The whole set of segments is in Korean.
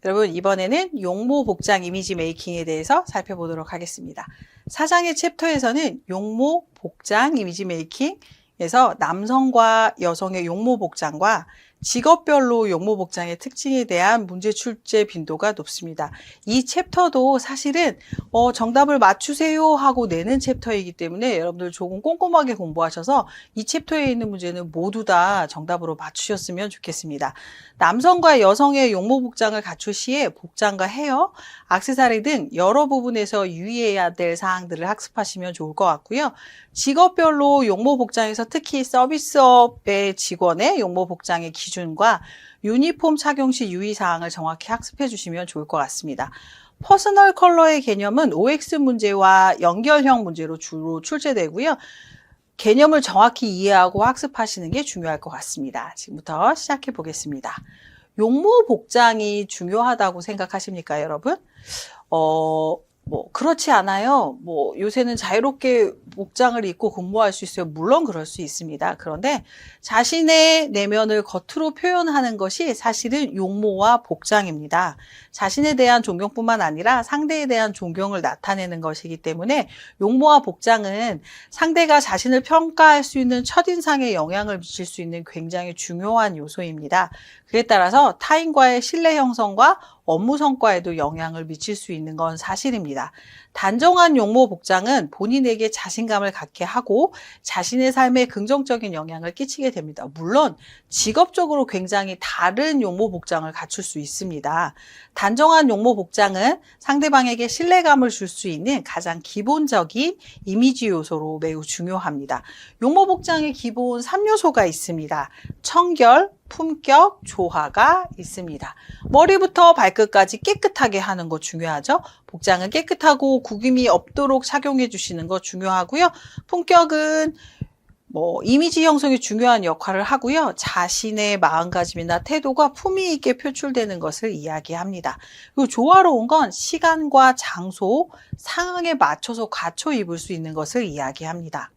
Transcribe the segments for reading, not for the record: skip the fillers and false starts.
여러분, 이번에는 용모 복장 이미지 메이킹에 대해서 살펴보도록 하겠습니다. 4장의 챕터에서는 용모 복장 이미지 메이킹에서 남성과 여성의 용모 복장과 직업별로 용모 복장의 특징에 대한 문제 출제 빈도가 높습니다. 이 챕터도 사실은 정답을 맞추세요 하고 내는 챕터이기 때문에 여러분들 조금 꼼꼼하게 공부하셔서 이 챕터에 있는 문제는 모두 다 정답으로 맞추셨으면 좋겠습니다. 남성과 여성의 용모 복장을 갖출 시에 복장과 헤어, 액세서리 등 여러 부분에서 유의해야 될 사항들을 학습하시면 좋을 것 같고요. 직업별로 용모 복장에서 특히 서비스업의 직원의 용모 복장의 기준과 유니폼 착용 시 유의사항을 정확히 학습해 주시면 좋을 것 같습니다. 퍼스널 컬러의 개념은 OX 문제와 연결형 문제로 주로 출제되고요. 개념을 정확히 이해하고 학습하시는 게 중요할 것 같습니다. 지금부터 시작해 보겠습니다. 용모 복장이 중요하다고 생각하십니까, 여러분? 그렇지 않아요. 요새는 자유롭게 복장을 입고 근무할 수 있어요. 물론 그럴 수 있습니다. 그런데 자신의 내면을 겉으로 표현하는 것이 사실은 용모와 복장입니다. 자신에 대한 존경뿐만 아니라 상대에 대한 존경을 나타내는 것이기 때문에 용모와 복장은 상대가 자신을 평가할 수 있는 첫인상에 영향을 미칠 수 있는 굉장히 중요한 요소입니다. 그에 따라서 타인과의 신뢰 형성과 업무 성과에도 영향을 미칠 수 있는 건 사실입니다. 단정한 용모 복장은 본인에게 자신감을 갖게 하고 자신의 삶에 긍정적인 영향을 끼치게 됩니다. 물론 직업적으로 굉장히 다른 용모 복장을 갖출 수 있습니다. 단정한 용모 복장은 상대방에게 신뢰감을 줄 수 있는 가장 기본적인 이미지 요소로 매우 중요합니다. 용모 복장의 기본 3요소가 있습니다. 청결, 품격, 조화가 있습니다. 머리부터 발끝까지 깨끗하게 하는 거 중요하죠. 복장은 깨끗하고 구김이 없도록 착용해 주시는 거 중요하고요. 품격은 이미지 형성에 중요한 역할을 하고요. 자신의 마음가짐이나 태도가 품위 있게 표출되는 것을 이야기합니다. 그리고 조화로운 건 시간과 장소, 상황에 맞춰서 갖춰 입을 수 있는 것을 이야기합니다.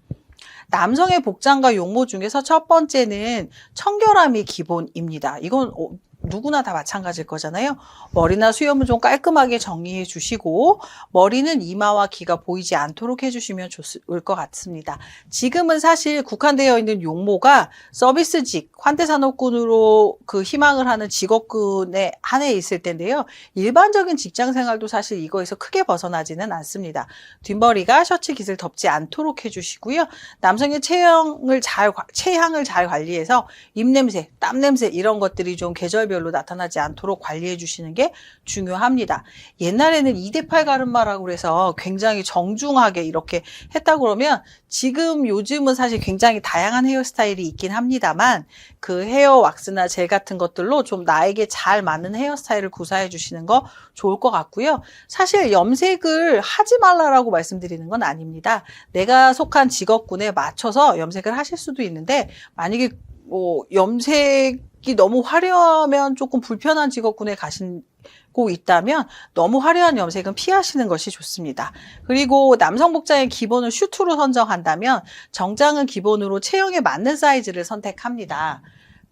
남성의 복장과 용모 중에서 첫 번째는 청결함이 기본입니다. 이건 누구나 다 마찬가지일 거잖아요. 머리나 수염을 좀 깔끔하게 정리해 주시고 머리는 이마와 귀가 보이지 않도록 해주시면 좋을 것 같습니다. 지금은 사실 국한되어 있는 용모가 서비스직, 환대산업군으로 희망을 하는 직업군에 한해 있을 텐데요. 일반적인 직장 생활도 사실 이거에서 크게 벗어나지는 않습니다. 뒷머리가 셔츠 깃을 덮지 않도록 해주시고요. 남성의 체향을 잘 관리해서 입냄새, 땀냄새 이런 것들이 좀 계절별로 나타나지 않도록 관리해 주시는 게 중요합니다. 옛날에는 2대8 가르마라고 해서 굉장히 정중하게 이렇게 했다고 그러면 요즘은 사실 굉장히 다양한 헤어스타일이 있긴 합니다만 그 헤어 왁스나 젤 같은 것들로 좀 나에게 잘 맞는 헤어스타일을 구사해 주시는 거 좋을 것 같고요. 사실 염색을 하지 말라라고 말씀드리는 건 아닙니다. 내가 속한 직업군에 맞춰서 염색을 하실 수도 있는데 만약에 염색이 너무 화려하면 조금 불편한 직업군에 가시고 있다면 너무 화려한 염색은 피하시는 것이 좋습니다. 그리고 남성 복장의 기본을 슈트로 선정한다면 정장은 기본으로 체형에 맞는 사이즈를 선택합니다.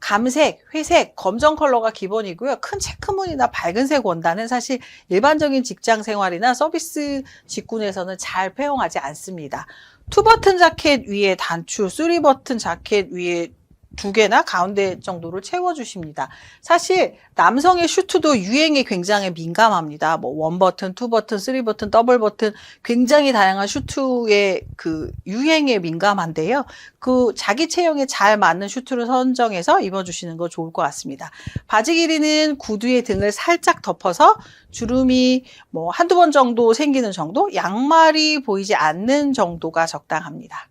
감색, 회색, 검정 컬러가 기본이고요. 큰 체크무늬나 밝은색 원단은 사실 일반적인 직장 생활이나 서비스 직군에서는 잘 배용하지 않습니다. 2버튼 자켓 위에 단추, 3버튼 자켓 위에 2개나 가운데 정도를 채워주십니다. 사실 남성의 슈트도 유행에 굉장히 민감합니다. 1버튼, 2버튼, 3버튼, 더블 버튼 굉장히 다양한 슈트의 유행에 민감한데요. 자기 체형에 잘 맞는 슈트를 선정해서 입어주시는 거 좋을 것 같습니다. 바지 길이는 구두의 등을 살짝 덮어서 주름이 한두 번 정도 생기는 정도, 양말이 보이지 않는 정도가 적당합니다.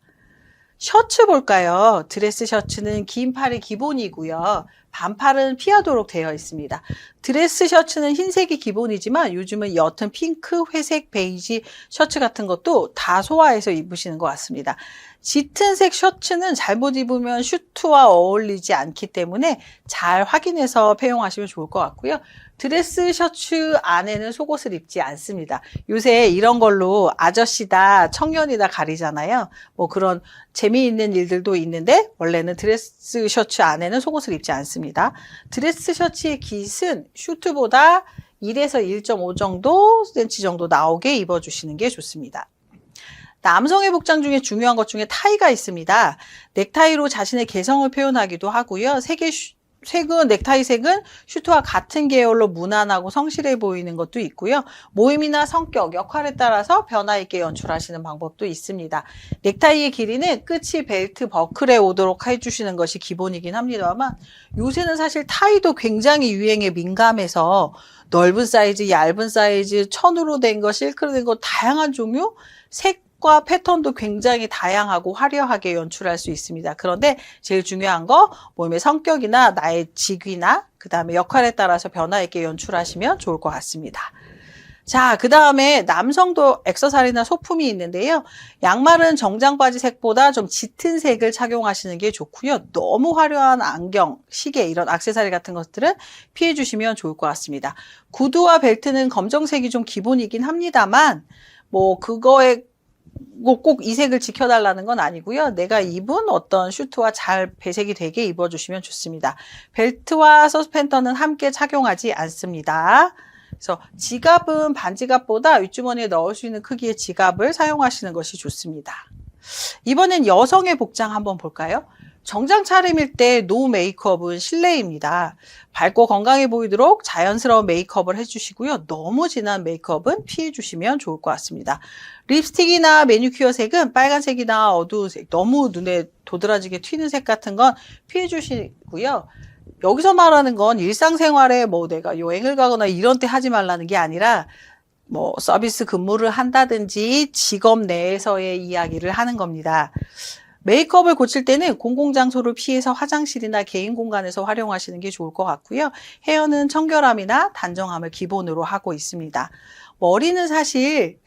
셔츠 볼까요? 드레스 셔츠는 긴 팔이 기본이고요. 반팔은 피하도록 되어 있습니다. 드레스 셔츠는 흰색이 기본이지만 요즘은 옅은 핑크, 회색, 베이지 셔츠 같은 것도 다 소화해서 입으시는 것 같습니다. 짙은 색 셔츠는 잘못 입으면 슈트와 어울리지 않기 때문에 잘 확인해서 패용하시면 좋을 것 같고요. 드레스 셔츠 안에는 속옷을 입지 않습니다. 요새 이런 걸로 아저씨다, 청년이다 가리잖아요. 그런 재미있는 일들도 있는데 원래는 드레스 셔츠 안에는 속옷을 입지 않습니다. 드레스 셔츠의 깃은 슈트보다 1에서 1.5 정도 cm 정도 나오게 입어주시는 게 좋습니다. 남성의 복장 중에 중요한 것 중에 타이가 있습니다. 넥타이로 자신의 개성을 표현하기도 하고요. 넥타이 색은 슈트와 같은 계열로 무난하고 성실해 보이는 것도 있고요. 모임이나 성격, 역할에 따라서 변화 있게 연출하시는 방법도 있습니다. 넥타이의 길이는 끝이 벨트 버클에 오도록 해주시는 것이 기본이긴 합니다만 요새는 사실 타이도 굉장히 유행에 민감해서 넓은 사이즈, 얇은 사이즈, 천으로 된 거, 실크로 된 거 다양한 종류, 과 패턴도 굉장히 다양하고 화려하게 연출할 수 있습니다. 그런데 제일 중요한 거 몸의 성격이나 나의 직위나 그 다음에 역할에 따라서 변화 있게 연출하시면 좋을 것 같습니다. 자, 그 다음에 남성도 액세서리나 소품이 있는데요. 양말은 정장 바지 색보다 좀 짙은 색을 착용하시는 게 좋고요. 너무 화려한 안경, 시계 이런 액세서리 같은 것들은 피해 주시면 좋을 것 같습니다. 구두와 벨트는 검정색이 좀 기본이긴 합니다만 뭐 그거에 꼭 이 색을 지켜달라는 건 아니고요. 내가 입은 어떤 슈트와 잘 배색이 되게 입어주시면 좋습니다. 벨트와 서스펜더는 함께 착용하지 않습니다. 그래서 지갑은 반지갑보다 윗주머니에 넣을 수 있는 크기의 지갑을 사용하시는 것이 좋습니다. 이번엔 여성의 복장 한번 볼까요? 정장 차림일 때 노 메이크업은 실례입니다. 밝고 건강해 보이도록 자연스러운 메이크업을 해주시고요. 너무 진한 메이크업은 피해주시면 좋을 것 같습니다. 립스틱이나 매니큐어 색은 빨간색이나 어두운 색, 너무 눈에 도드라지게 튀는 색 같은 건 피해주시고요. 여기서 말하는 건 일상생활에 뭐 내가 여행을 가거나 이런 때 하지 말라는 게 아니라 뭐 서비스 근무를 한다든지 직업 내에서의 이야기를 하는 겁니다. 메이크업을 고칠 때는 공공장소를 피해서 화장실이나 개인 공간에서 활용하시는 게 좋을 것 같고요. 헤어는 청결함이나 단정함을 기본으로 하고 있습니다. 머리는 사실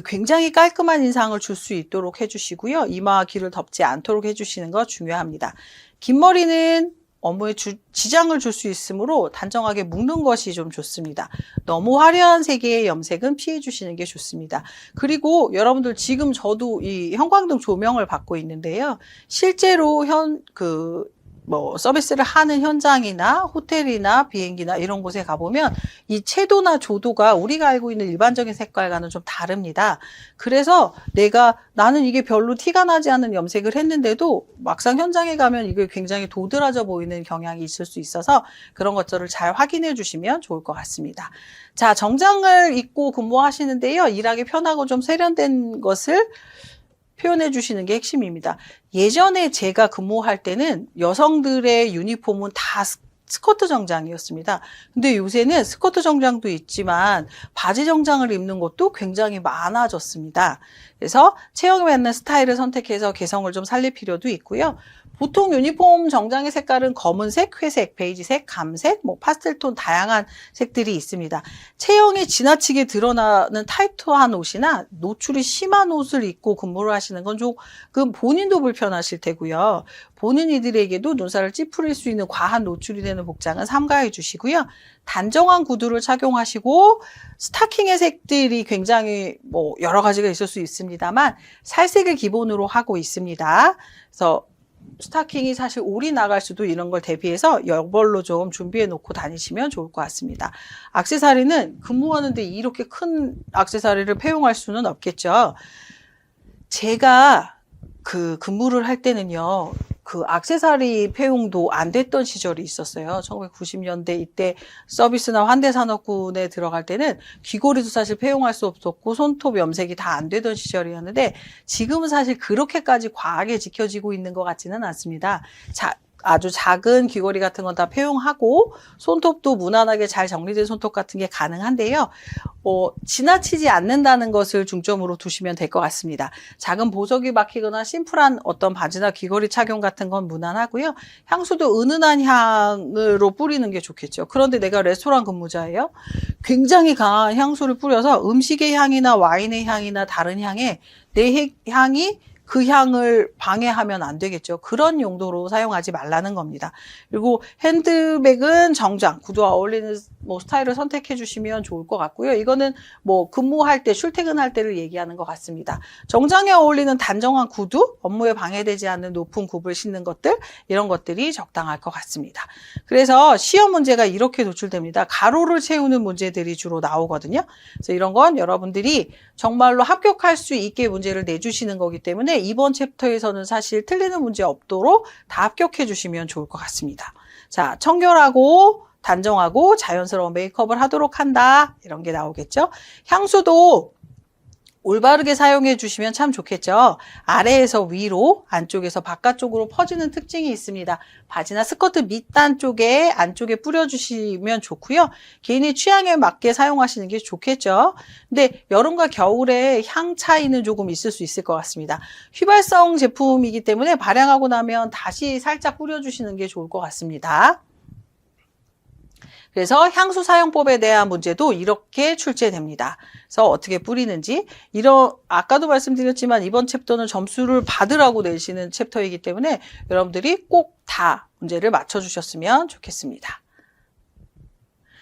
굉장히 깔끔한 인상을 줄 수 있도록 해주시고요. 이마와 귀를 덮지 않도록 해주시는 거 중요합니다. 긴 머리는 업무에 지장을 줄 수 있으므로 단정하게 묶는 것이 좀 좋습니다. 너무 화려한 색의 염색은 피해 주시는 게 좋습니다. 그리고 여러분들 지금 저도 이 형광등 조명을 받고 있는데요. 실제로 서비스를 하는 현장이나 호텔이나 비행기나 이런 곳에 가보면 이 채도나 조도가 우리가 알고 있는 일반적인 색깔과는 좀 다릅니다. 그래서 나는 이게 별로 티가 나지 않는 염색을 했는데도 막상 현장에 가면 이게 굉장히 도드라져 보이는 경향이 있을 수 있어서 그런 것들을 잘 확인해 주시면 좋을 것 같습니다. 자, 정장을 입고 근무하시는데요. 일하기 편하고 좀 세련된 것을 표현해 주시는 게 핵심입니다. 예전에 제가 근무할 때는 여성들의 유니폼은 다 스커트 정장이었습니다. 근데 요새는 스커트 정장도 있지만 바지 정장을 입는 것도 굉장히 많아졌습니다. 그래서 체형에 맞는 스타일을 선택해서 개성을 좀 살릴 필요도 있고요. 보통 유니폼 정장의 색깔은 검은색, 회색, 베이지색, 감색, 파스텔톤 다양한 색들이 있습니다. 체형이 지나치게 드러나는 타이트한 옷이나 노출이 심한 옷을 입고 근무를 하시는 건 조금 본인도 불편하실 테고요. 보는 이들에게도 눈살을 찌푸릴 수 있는 과한 노출이 되는 복장은 삼가해 주시고요. 단정한 구두를 착용하시고 스타킹의 색들이 굉장히 여러 가지가 있을 수 있습니다만 살색을 기본으로 하고 있습니다. 그래서 스타킹이 사실 올이 나갈 수도 이런 걸 대비해서 여벌로 좀 준비해 놓고 다니시면 좋을 것 같습니다. 액세서리는 근무하는데 이렇게 큰 액세서리를 폐용할 수는 없겠죠. 제가 근무를 할 때는요. 액세서리 폐용도 안 됐던 시절이 있었어요. 1990년대 이때 서비스나 환대산업군에 들어갈 때는 귀걸이도 사실 폐용할 수 없었고 손톱 염색이 다 안 되던 시절이었는데 지금은 사실 그렇게까지 과하게 지켜지고 있는 것 같지는 않습니다. 아주 작은 귀걸이 같은 건 다 폐용하고 손톱도 무난하게 잘 정리된 손톱 같은 게 가능한데요. 지나치지 않는다는 것을 중점으로 두시면 될 것 같습니다. 작은 보석이 박히거나 심플한 어떤 바지나 귀걸이 착용 같은 건 무난하고요. 향수도 은은한 향으로 뿌리는 게 좋겠죠. 그런데 내가 레스토랑 근무자예요. 굉장히 강한 향수를 뿌려서 음식의 향이나 와인의 향이나 다른 향에 내 향이 그 향을 방해하면 안 되겠죠. 그런 용도로 사용하지 말라는 겁니다. 그리고 핸드백은 정장, 구두와 어울리는 뭐 스타일을 선택해 주시면 좋을 것 같고요. 이거는 뭐 근무할 때, 출퇴근할 때를 얘기하는 것 같습니다. 정장에 어울리는 단정한 구두, 업무에 방해되지 않는 높은 굽을 신는 것들, 이런 것들이 적당할 것 같습니다. 그래서 시험 문제가 이렇게 노출됩니다. 가로를 채우는 문제들이 주로 나오거든요. 그래서 이런 건 여러분들이 정말로 합격할 수 있게 문제를 내주시는 거기 때문에 이번 챕터에서는 사실 틀리는 문제 없도록 다 합격해 주시면 좋을 것 같습니다. 자, 청결하고 단정하고 자연스러운 메이크업을 하도록 한다. 이런 게 나오겠죠. 향수도 올바르게 사용해 주시면 참 좋겠죠. 아래에서 위로, 안쪽에서 바깥쪽으로 퍼지는 특징이 있습니다. 바지나 스커트 밑단 쪽에 안쪽에 뿌려주시면 좋고요. 개인의 취향에 맞게 사용하시는 게 좋겠죠. 근데 여름과 겨울에 향 차이는 조금 있을 수 있을 것 같습니다. 휘발성 제품이기 때문에 발향하고 나면 다시 살짝 뿌려주시는 게 좋을 것 같습니다. 그래서 향수 사용법에 대한 문제도 이렇게 출제됩니다. 그래서 어떻게 뿌리는지, 아까도 말씀드렸지만 이번 챕터는 점수를 받으라고 내시는 챕터이기 때문에 여러분들이 꼭 다 문제를 맞춰주셨으면 좋겠습니다.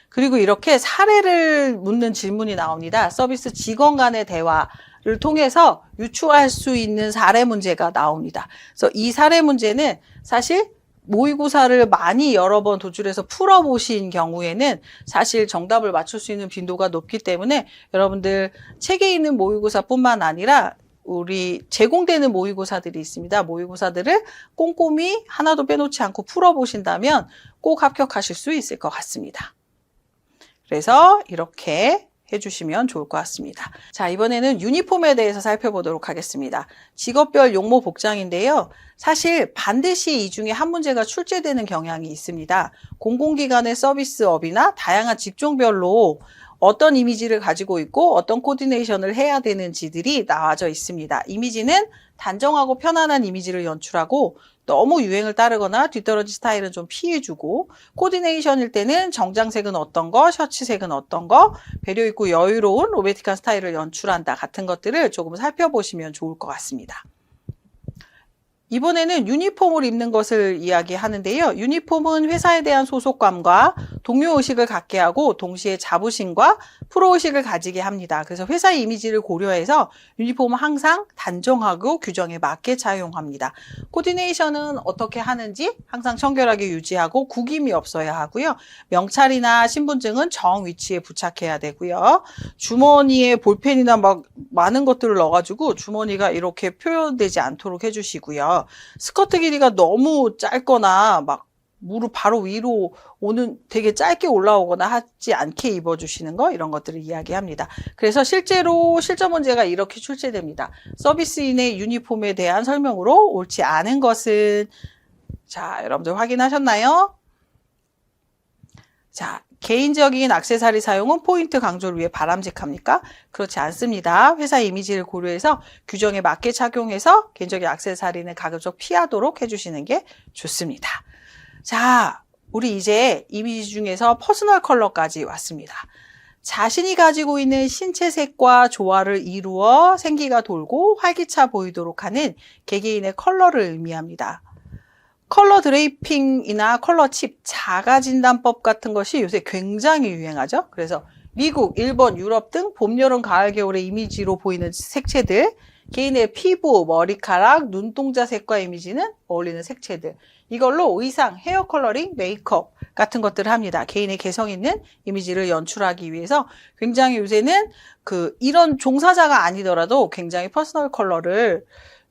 그리고 이렇게 사례를 묻는 질문이 나옵니다. 서비스 직원 간의 대화를 통해서 유추할 수 있는 사례 문제가 나옵니다. 그래서 이 사례 문제는 사실 모의고사를 많이 여러 번 도출해서 풀어보신 경우에는 사실 정답을 맞출 수 있는 빈도가 높기 때문에 여러분들 책에 있는 모의고사뿐만 아니라 우리 제공되는 모의고사들이 있습니다. 모의고사들을 꼼꼼히 하나도 빼놓지 않고 풀어보신다면 꼭 합격하실 수 있을 것 같습니다. 그래서 이렇게 해주시면 좋을 것 같습니다. 자, 이번에는 유니폼에 대해서 살펴보도록 하겠습니다. 직업별 용모 복장인데요. 사실 반드시 이 중에 한 문제가 출제되는 경향이 있습니다. 공공기관의 서비스업이나 다양한 직종별로 어떤 이미지를 가지고 있고 어떤 코디네이션을 해야 되는지들이 나와져 있습니다. 이미지는 단정하고 편안한 이미지를 연출하고 너무 유행을 따르거나 뒤떨어진 스타일은 좀 피해주고, 코디네이션일 때는 정장색은 어떤 거, 셔츠색은 어떤 거, 배려있고 여유로운 로맨틱한 스타일을 연출한다 같은 것들을 조금 살펴보시면 좋을 것 같습니다. 이번에는 유니폼을 입는 것을 이야기하는데요. 유니폼은 회사에 대한 소속감과 동료의식을 갖게 하고 동시에 자부심과 프로의식을 가지게 합니다. 그래서 회사 이미지를 고려해서 유니폼은 항상 단정하고 규정에 맞게 차용합니다. 코디네이션은 어떻게 하는지 항상 청결하게 유지하고 구김이 없어야 하고요. 명찰이나 신분증은 정 위치에 부착해야 되고요. 주머니에 볼펜이나 막 많은 것들을 넣어가지고 주머니가 이렇게 표현되지 않도록 해주시고요. 스커트 길이가 너무 짧거나 막 무릎 바로 위로 오는 되게 짧게 올라오거나 하지 않게 입어주시는 거, 이런 것들을 이야기합니다. 그래서 실제로 실전 문제가 이렇게 출제됩니다. 서비스인의 유니폼에 대한 설명으로 옳지 않은 것은, 자, 여러분들 확인하셨나요? 자, 개인적인 액세서리 사용은 포인트 강조를 위해 바람직합니까? 그렇지 않습니다. 회사 이미지를 고려해서 규정에 맞게 착용해서 개인적인 액세서리는 가급적 피하도록 해주시는 게 좋습니다. 자, 우리 이제 이미지 중에서 퍼스널 컬러까지 왔습니다. 자신이 가지고 있는 신체색과 조화를 이루어 생기가 돌고 활기차 보이도록 하는 개개인의 컬러를 의미합니다. 컬러 드레이핑이나 컬러 칩, 자가 진단법 같은 것이 요새 굉장히 유행하죠. 그래서 미국, 일본, 유럽 등 봄, 여름, 가을, 겨울의 이미지로 보이는 색채들, 개인의 피부, 머리카락, 눈동자 색과 이미지는 어울리는 색채들, 이걸로 의상, 헤어 컬러링, 메이크업 같은 것들을 합니다. 개인의 개성 있는 이미지를 연출하기 위해서 굉장히 요새는 이런 종사자가 아니더라도 굉장히 퍼스널 컬러를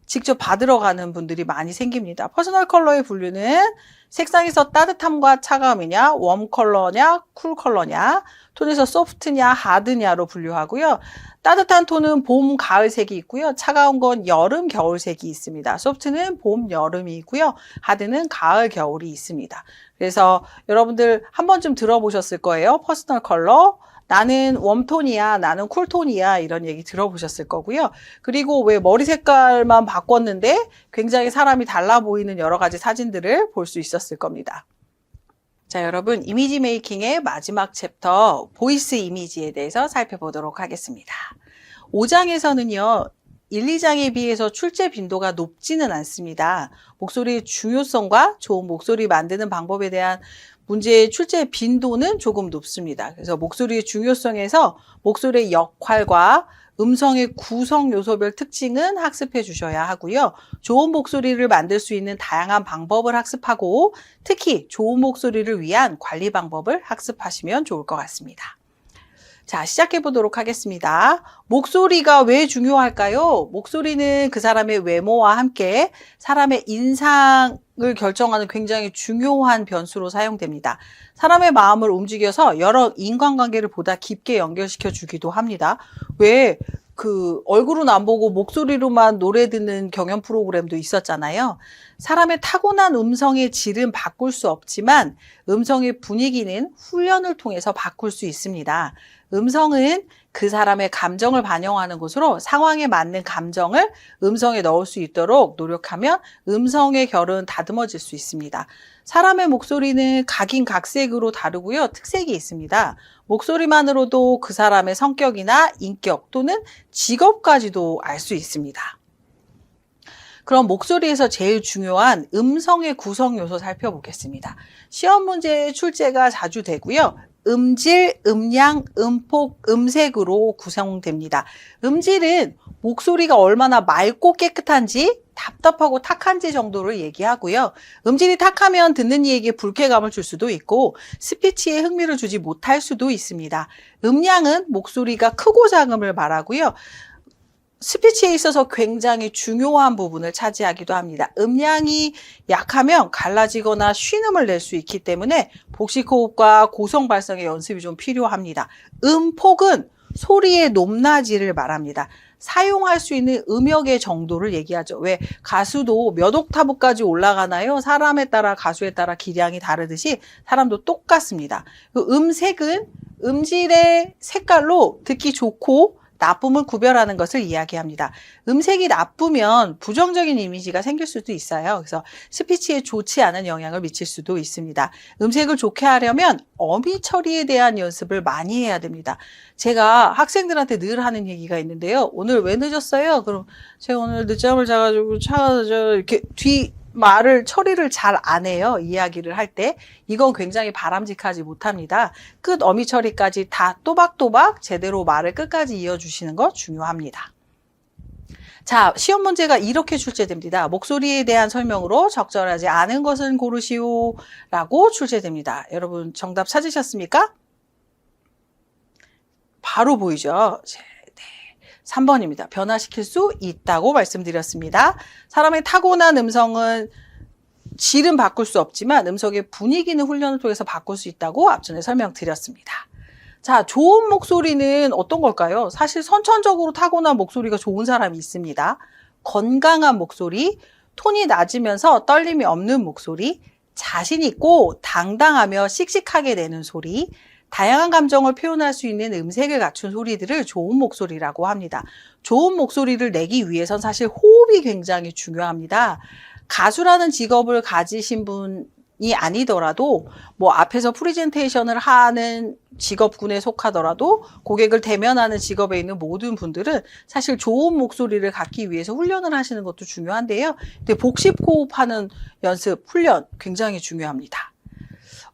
직접 받으러 가는 분들이 많이 생깁니다. 퍼스널 컬러의 분류는 색상에서 따뜻함과 차가움이냐, 웜 컬러냐, 쿨 컬러냐, 톤에서 소프트냐, 하드냐로 분류하고요. 따뜻한 톤은 봄, 가을색이 있고요. 차가운 건 여름, 겨울색이 있습니다. 소프트는 봄, 여름이 있고요. 하드는 가을, 겨울이 있습니다. 그래서 여러분들 한 번쯤 들어보셨을 거예요. 퍼스널 컬러. 나는 웜톤이야, 나는 쿨톤이야, 이런 얘기 들어보셨을 거고요. 그리고 왜 머리 색깔만 바꿨는데 굉장히 사람이 달라 보이는 여러 가지 사진들을 볼 수 있었을 겁니다. 자, 여러분, 이미지 메이킹의 마지막 챕터 보이스 이미지에 대해서 살펴보도록 하겠습니다. 5장에서는요. 1, 2장에 비해서 출제 빈도가 높지는 않습니다. 목소리의 중요성과 좋은 목소리 만드는 방법에 대한 문제의 출제 빈도는 조금 높습니다. 그래서 목소리의 중요성에서 목소리의 역할과 음성의 구성 요소별 특징은 학습해 주셔야 하고요. 좋은 목소리를 만들 수 있는 다양한 방법을 학습하고 특히 좋은 목소리를 위한 관리 방법을 학습하시면 좋을 것 같습니다. 자, 시작해 보도록 하겠습니다. 목소리가 왜 중요할까요? 목소리는 그 사람의 외모와 함께 사람의 인상을 결정하는 굉장히 중요한 변수로 사용됩니다. 사람의 마음을 움직여서 여러 인간관계를 보다 깊게 연결시켜 주기도 합니다. 왜 얼굴은 안 보고 목소리로만 노래 듣는 경연 프로그램도 있었잖아요. 사람의 타고난 음성의 질은 바꿀 수 없지만 음성의 분위기는 훈련을 통해서 바꿀 수 있습니다. 음성은 그 사람의 감정을 반영하는 것으로 상황에 맞는 감정을 음성에 넣을 수 있도록 노력하면 음성의 결은 다듬어질 수 있습니다. 사람의 목소리는 각인각색으로 다르고요. 특색이 있습니다. 목소리만으로도 그 사람의 성격이나 인격 또는 직업까지도 알 수 있습니다. 그럼 목소리에서 제일 중요한 음성의 구성 요소 살펴보겠습니다. 시험 문제의 출제가 자주 되고요. 음질, 음량, 음폭, 음색으로 구성됩니다. 음질은 목소리가 얼마나 맑고 깨끗한지, 답답하고 탁한지 정도를 얘기하고요. 음질이 탁하면 듣는 이에게 불쾌감을 줄 수도 있고 스피치에 흥미를 주지 못할 수도 있습니다. 음량은 목소리가 크고 작음을 말하고요. 스피치에 있어서 굉장히 중요한 부분을 차지하기도 합니다. 음량이 약하면 갈라지거나 쉰음을 낼 수 있기 때문에 복식호흡과 고성 발성의 연습이 좀 필요합니다. 음폭은 소리의 높낮이를 말합니다. 사용할 수 있는 음역의 정도를 얘기하죠. 왜 가수도 몇 옥타브까지 올라가나요? 사람에 따라 가수에 따라 기량이 다르듯이 사람도 똑같습니다. 음색은 음질의 색깔로 듣기 좋고 나쁨을 구별하는 것을 이야기합니다. 음색이 나쁘면 부정적인 이미지가 생길 수도 있어요. 그래서 스피치에 좋지 않은 영향을 미칠 수도 있습니다. 음색을 좋게 하려면 어미 처리에 대한 연습을 많이 해야 됩니다. 제가 학생들한테 늘 하는 얘기가 있는데요. 오늘 왜 늦었어요? 그럼 제가 오늘 늦잠을 자가지고 차가 이렇게 말을 처리를 잘 안 해요. 이야기를 할 때. 이건 굉장히 바람직하지 못합니다. 끝 어미 처리까지 다 또박또박 제대로 말을 끝까지 이어주시는 거 중요합니다. 자, 시험 문제가 이렇게 출제됩니다. 목소리에 대한 설명으로 적절하지 않은 것은 고르시오 라고 출제됩니다. 여러분 정답 찾으셨습니까? 바로 보이죠? 3번입니다. 변화시킬 수 있다고 말씀드렸습니다. 사람의 타고난 음성은 질은 바꿀 수 없지만 음성의 분위기는 훈련을 통해서 바꿀 수 있다고 앞전에 설명드렸습니다. 자, 좋은 목소리는 어떤 걸까요? 사실 선천적으로 타고난 목소리가 좋은 사람이 있습니다. 건강한 목소리, 톤이 낮으면서 떨림이 없는 목소리, 자신 있고 당당하며 씩씩하게 내는 소리, 다양한 감정을 표현할 수 있는 음색을 갖춘 소리들을 좋은 목소리라고 합니다. 좋은 목소리를 내기 위해선 사실 호흡이 굉장히 중요합니다. 가수라는 직업을 가지신 분이 아니더라도 뭐 앞에서 프레젠테이션을 하는 직업군에 속하더라도 고객을 대면하는 직업에 있는 모든 분들은 사실 좋은 목소리를 갖기 위해서 훈련을 하시는 것도 중요한데요. 근데 복식호흡하는 연습, 훈련 굉장히 중요합니다.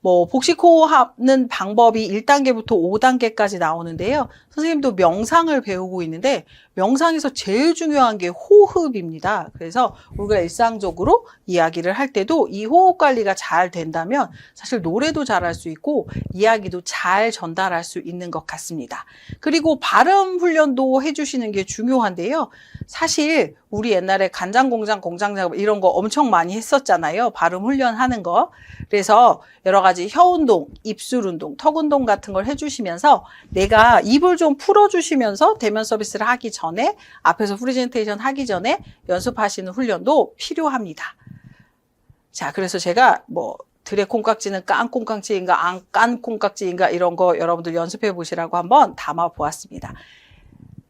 복식호흡하는 방법이 1단계부터 5단계까지 나오는데요. 선생님도 명상을 배우고 있는데 명상에서 제일 중요한 게 호흡입니다. 그래서 우리가 일상적으로 이야기를 할 때도 이 호흡 관리가 잘 된다면 사실 노래도 잘할 수 있고 이야기도 잘 전달할 수 있는 것 같습니다. 그리고 발음 훈련도 해주시는 게 중요한데요. 사실 우리 옛날에 간장공장, 공장작업 이런 거 엄청 많이 했었잖아요. 발음 훈련하는 거. 그래서 여러 가지 혀 운동, 입술 운동, 턱 운동 같은 걸 해주시면서 내가 입을 좀 풀어주시면서 대면 서비스를 하기 전에 앞에서 프레젠테이션 하기 전에 연습하시는 훈련도 필요합니다. 자, 그래서 제가 들의 콩깍지는 깐 콩깍지인가 안 깐 콩깍지인가 이런 거 여러분들 연습해 보시라고 한번 담아 보았습니다.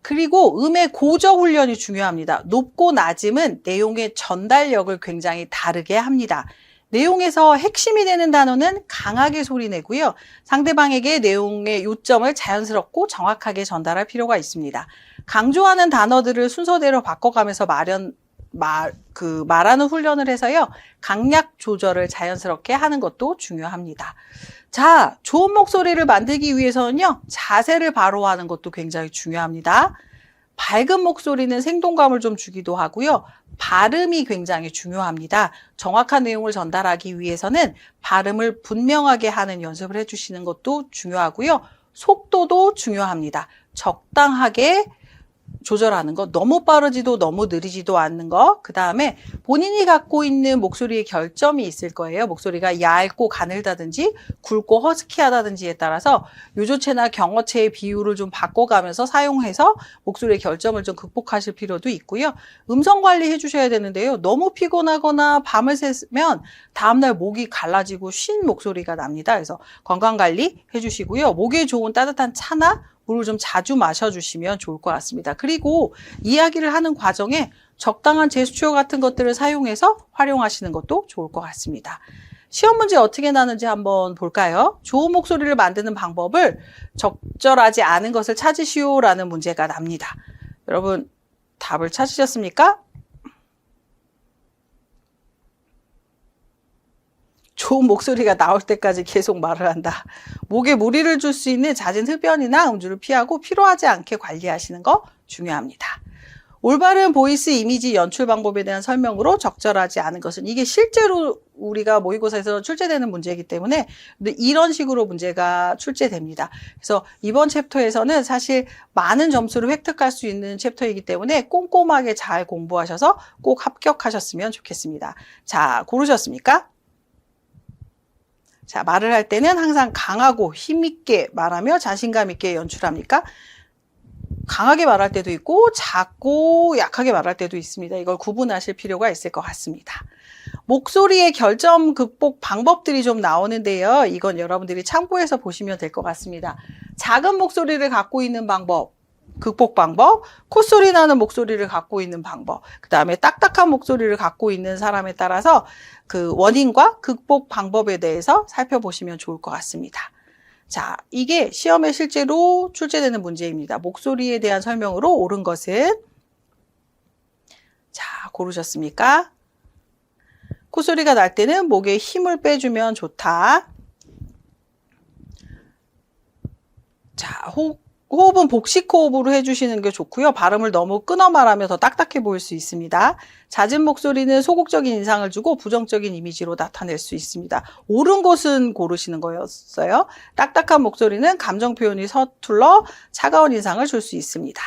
그리고 음의 고저 훈련이 중요합니다. 높고 낮음은 내용의 전달력을 굉장히 다르게 합니다. 내용에서 핵심이 되는 단어는 강하게 소리내고요. 상대방에게 내용의 요점을 자연스럽고 정확하게 전달할 필요가 있습니다. 강조하는 단어들을 순서대로 바꿔가면서 말하는 훈련을 해서요. 강약 조절을 자연스럽게 하는 것도 중요합니다. 자, 좋은 목소리를 만들기 위해서는요. 자세를 바로 하는 것도 굉장히 중요합니다. 밝은 목소리는 생동감을 좀 주기도 하고요. 발음이 굉장히 중요합니다. 정확한 내용을 전달하기 위해서는 발음을 분명하게 하는 연습을 해주시는 것도 중요하고요. 속도도 중요합니다. 적당하게 조절하는 것, 너무 빠르지도 너무 느리지도 않는 것, 그 다음에 본인이 갖고 있는 목소리의 결점이 있을 거예요. 목소리가 얇고 가늘다든지 굵고 허스키하다든지에 따라서 요조체나 경어체의 비율을 좀 바꿔가면서 사용해서 목소리의 결점을 좀 극복하실 필요도 있고요. 음성 관리해 주셔야 되는데요. 너무 피곤하거나 밤을 새면 다음날 목이 갈라지고 쉰 목소리가 납니다. 그래서 건강 관리 해주시고요. 목에 좋은 따뜻한 차나 물을 좀 자주 마셔주시면 좋을 것 같습니다. 그리고 이야기를 하는 과정에 적당한 제스처 같은 것들을 사용해서 활용하시는 것도 좋을 것 같습니다. 시험 문제 어떻게 나는지 한번 볼까요? 좋은 목소리를 만드는 방법을 적절하지 않은 것을 찾으시오라는 문제가 납니다. 여러분 답을 찾으셨습니까? 좋은 목소리가 나올 때까지 계속 말을 한다. 목에 무리를 줄 수 있는 잦은 흡연이나 음주를 피하고 필요하지 않게 관리하시는 거 중요합니다. 올바른 보이스 이미지 연출 방법에 대한 설명으로 적절하지 않은 것은 이게 실제로 우리가 모의고사에서 출제되는 문제이기 때문에 이런 식으로 문제가 출제됩니다. 그래서 이번 챕터에서는 사실 많은 점수를 획득할 수 있는 챕터이기 때문에 꼼꼼하게 잘 공부하셔서 꼭 합격하셨으면 좋겠습니다. 자, 고르셨습니까? 자, 말을 할 때는 항상 강하고 힘있게 말하며 자신감 있게 연출합니까? 강하게 말할 때도 있고 작고 약하게 말할 때도 있습니다. 이걸 구분하실 필요가 있을 것 같습니다. 목소리의 결점 극복 방법들이 좀 나오는데요. 이건 여러분들이 참고해서 보시면 될 것 같습니다. 작은 목소리를 갖고 있는 방법, 극복 방법, 콧소리 나는 목소리를 갖고 있는 방법, 그 다음에 딱딱한 목소리를 갖고 있는 사람에 따라서 그 원인과 극복 방법에 대해서 살펴보시면 좋을 것 같습니다. 자, 이게 시험에 실제로 출제되는 문제입니다. 목소리에 대한 설명으로 옳은 것은 자, 고르셨습니까? 콧소리가 날 때는 목에 힘을 빼주면 좋다. 자, 호흡은 복식 호흡으로 해주시는 게 좋고요. 발음을 너무 끊어 말하면 더 딱딱해 보일 수 있습니다. 잦은 목소리는 소극적인 인상을 주고 부정적인 이미지로 나타낼 수 있습니다. 옳은 것은 고르시는 거였어요. 딱딱한 목소리는 감정 표현이 서툴러 차가운 인상을 줄 수 있습니다.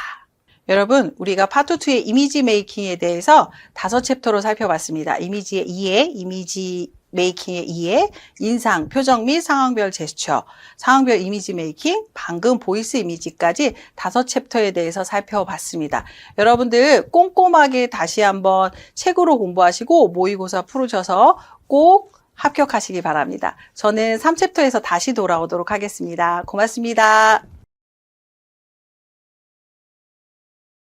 여러분, 우리가 파트 2의 이미지 메이킹에 대해서 5챕터로 살펴봤습니다. 이미지의 이해, 이미지 메이킹의 이해, 인상, 표정 및 상황별 제스처, 상황별 이미지 메이킹, 방금 보이스 이미지까지 5챕터에 대해서 살펴봤습니다. 여러분들 꼼꼼하게 다시 한번 책으로 공부하시고 모의고사 풀으셔서 꼭 합격하시기 바랍니다. 저는 3챕터에서 다시 돌아오도록 하겠습니다. 고맙습니다.